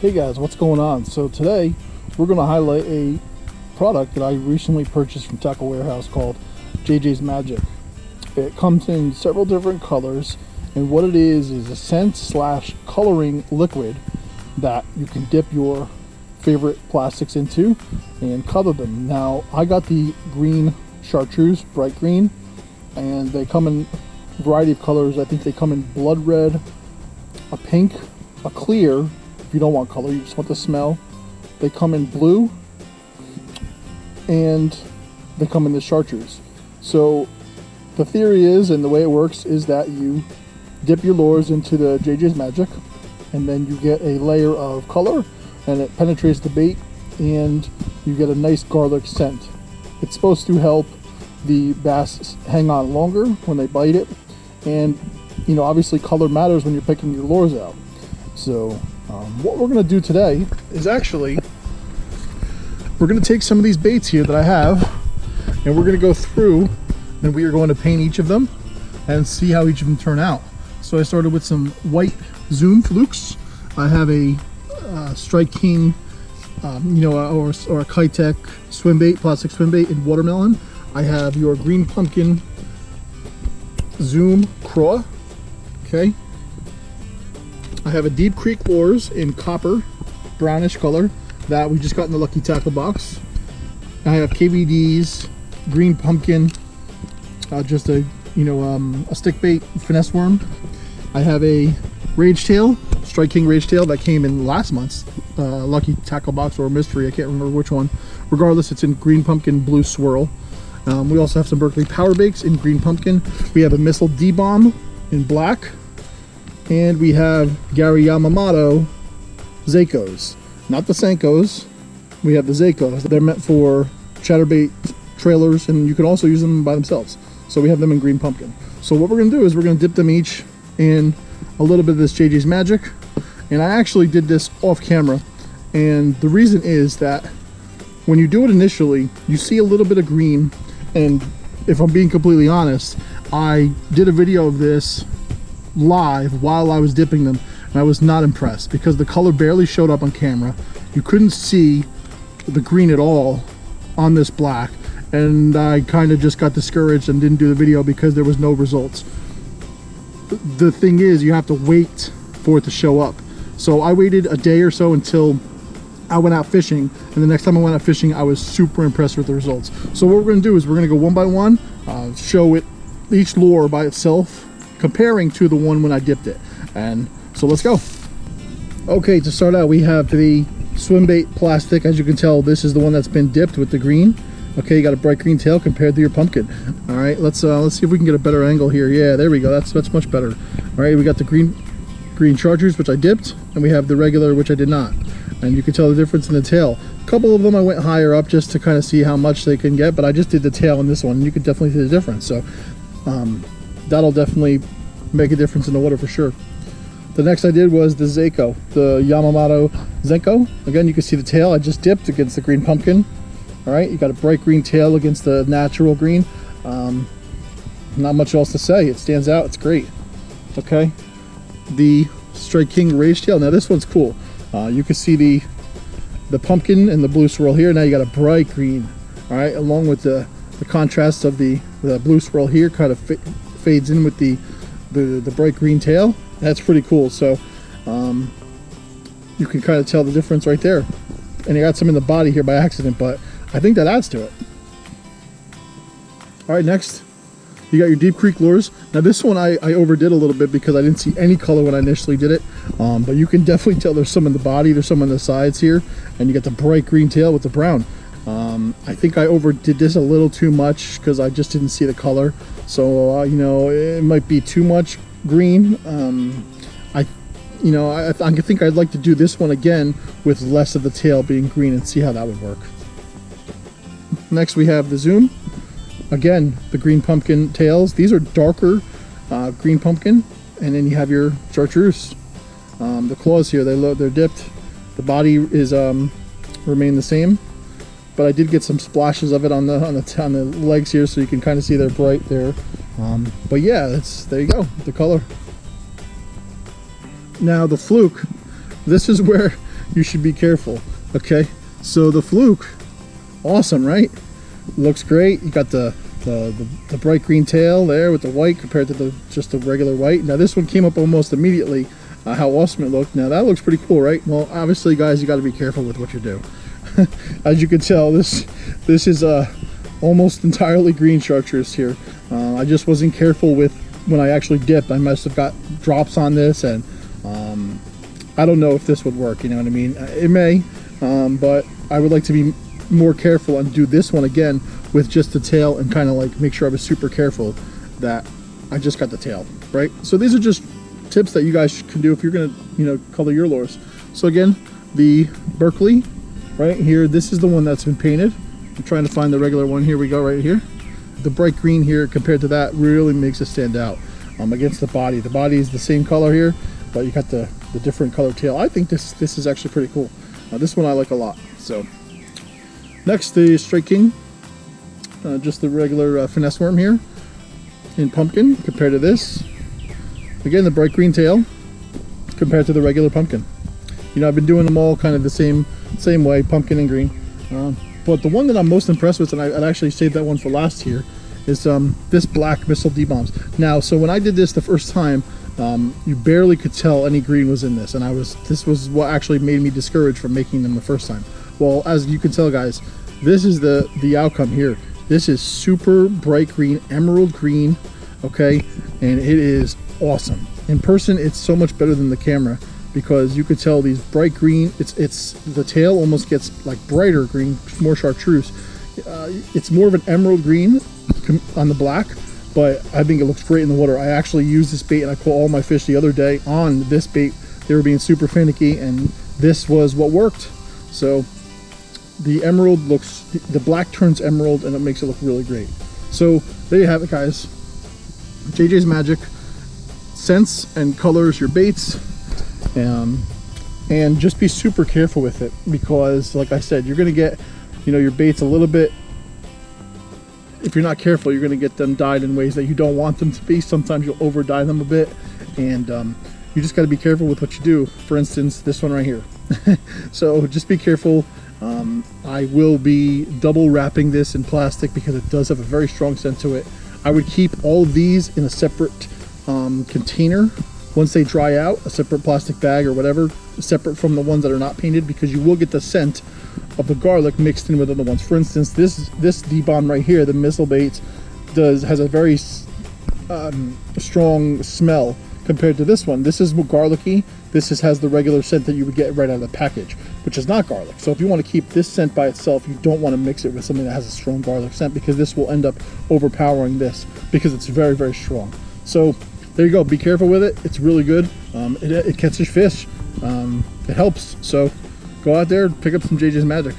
Hey guys, what's going on? So today we're going to highlight a product that I recently purchased from Tackle Warehouse called JJ's Magic. It comes in several different colors, and what it is a scent slash coloring liquid that you can dip your favorite plastics into and color them. Now I got the green chartreuse, bright green, and they come in a variety of colors. I think they come in blood red, a pink, a clear. If you don't want color, you just want the smell. They come in blue, and they come in the chartreuse. So the theory is, and the way it works, is that you dip your lures into the JJ's Magic, and then you get a layer of color, and it penetrates the bait, and you get a nice garlic scent. It's supposed to help the bass hang on longer when they bite it, and you know, obviously color matters when you're picking your lures out. So what we're going to do today is actually we're going to take some of these baits here that I have, and we're going to go through and we are going to paint each of them and see how each of them turn out. So I started with some white Zoom flukes. I have a Strike King or a Kitech swim bait, plastic swim bait in watermelon. I have your green pumpkin Zoom craw. Okay, I have a Deep Creek lures in copper, brownish color that we just got in the Lucky Tackle box. I have KVD's green pumpkin, just a stick bait finesse worm. I have a Rage Tail, Strike King Rage Tail that came in last month's Lucky Tackle box or mystery. I can't remember which one. Regardless, it's in green pumpkin blue swirl. We also have some Berkeley Power Bakes in green pumpkin. We have a Missile D-Bomb in black. And we have Gary Yamamoto Zakos, not the Senkos. We have the Zakos. They're meant for chatterbait trailers, and you can also use them by themselves. So we have them in green pumpkin. So what we're going to do is we're going to dip them each in a little bit of this JJ's Magic. And I actually did this off camera, and the reason is that when you do it initially, you see a little bit of green, and if I'm being completely honest, I did a video of this live while I was dipping them, and I was not impressed because the color barely showed up on camera. You couldn't see the green at all on this black, and I kind of just got discouraged and didn't do the video because there was no results. The thing is, you have to wait for it to show up. So I waited a day or so until I went out fishing, and the next time I went out fishing, I was super impressed with the results. So what we're going to do is we're going to go one by one, show it each lure by itself, comparing to the one when I dipped it. And so let's go. Okay, to start out, we have the swim bait plastic. As you can tell, this is the one that's been dipped with the green. Okay, you got a bright green tail compared to your pumpkin. All right, let's see if we can get a better angle here. Yeah, there we go. That's much better. All right, we got the green chartreuse, which I dipped, and we have the regular, which I did not. And you can tell the difference in the tail. A couple of them I went higher up just to kind of see how much they can get, but I just did the tail in this one, and you can definitely see the difference. So that'll definitely make a difference in the water for sure. The next I did was the Zako, the Yamamoto Zenko. Again, you can see the tail I just dipped against the green pumpkin. All right, you got a bright green tail against the natural green. Not much else to say. It stands out. It's great. Okay, the Strike King Rage Tail. Now this one's cool. You can see the pumpkin and the blue swirl here. Now you got a bright green. All right, along with the contrast of the blue swirl here, kind of fades in with the bright green tail. That's pretty cool. So you can kind of tell the difference right there. And you got some in the body here by accident, but I think that adds to it. All right, next you got your Deep Creek lures. Now this one I overdid a little bit because I didn't see any color when I initially did it, but you can definitely tell there's some in the body, there's some on the sides here, and you got the bright green tail with the brown. I think I overdid this a little too much because I just didn't see the color. So it might be too much green. I think I'd like to do this one again with less of the tail being green and see how that would work. Next we have the Zoom. Again, the green pumpkin tails. These are darker green pumpkin, and then you have your chartreuse. The claws here, they're dipped. The body is remain the same, but I did get some splashes of it on the legs here, so you can kind of see they're bright there. But yeah, there you go, the color. Now the fluke, this is where you should be careful. Okay, so the fluke, awesome, right? Looks great. You got the bright green tail there with the white compared to just the regular white. Now this one came up almost immediately. How awesome it looked. Now that looks pretty cool, right? Well, obviously, guys, you got to be careful with what you do. As you can tell, this is almost entirely green chartreuse here. I just wasn't careful with when I actually dipped. I must have got drops on this, and I don't know if this would work. You know what I mean? It may, but I would like to be more careful and do this one again with just the tail and kind of like make sure I was super careful that I just got the tail, right? So these are just tips that you guys can do if you're gonna, you know, color your lures. So again, the Berkeley right here, this is the one that's been painted. I'm trying to find the regular one. Here we go, right here. The bright green here compared to that really makes it stand out against the body. The body is the same color here, but you got the different color tail. I think this is actually pretty cool. This one I like a lot. So next, the Straight King, just the regular finesse worm here in pumpkin compared to this. Again, the bright green tail compared to the regular pumpkin. You know, I've been doing them all kind of the same way, pumpkin and green. But the one that I'm most impressed with, and I'd actually saved that one for last here, is this black missile D-bombs. Now, so when I did this the first time, you barely could tell any green was in this, and this was what actually made me discouraged from making them the first time. Well, as you can tell, guys, this is the outcome here. This is super bright green, emerald green, okay, and it is awesome. In person, it's so much better than the camera because you could tell these bright green. It's the tail almost gets like brighter green, more chartreuse. It's more of an emerald green on the black, but I think it looks great in the water. I actually used this bait and I caught all my fish the other day on this bait. They were being super finicky, and this was what worked. So the emerald looks, the black turns emerald, and it makes it look really great. So there you have it, guys. JJ's Magic scents and colors your baits, and just be super careful with it because, like I said, you're going to get, you know, your baits a little bit, if you're not careful, you're going to get them dyed in ways that you don't want them to be. Sometimes you'll over dye them a bit, and you just got to be careful with what you do. For instance, this one right here. So just be careful. I will be double wrapping this in plastic because it does have a very strong scent to it. I would keep all of these in a separate container once they dry out, a separate plastic bag or whatever, separate from the ones that are not painted, because you will get the scent of the garlic mixed in with other ones. For instance, this D-bomb right here, the missile baits, has a very strong smell compared to this one. This is more garlicky. This has the regular scent that you would get right out of the package, which is not garlic. So if you want to keep this scent by itself, you don't want to mix it with something that has a strong garlic scent, because this will end up overpowering this because it's very, very strong. So there you go. Be careful with it. It's really good. It catches fish. It helps. So go out there, pick up some JJ's Magic.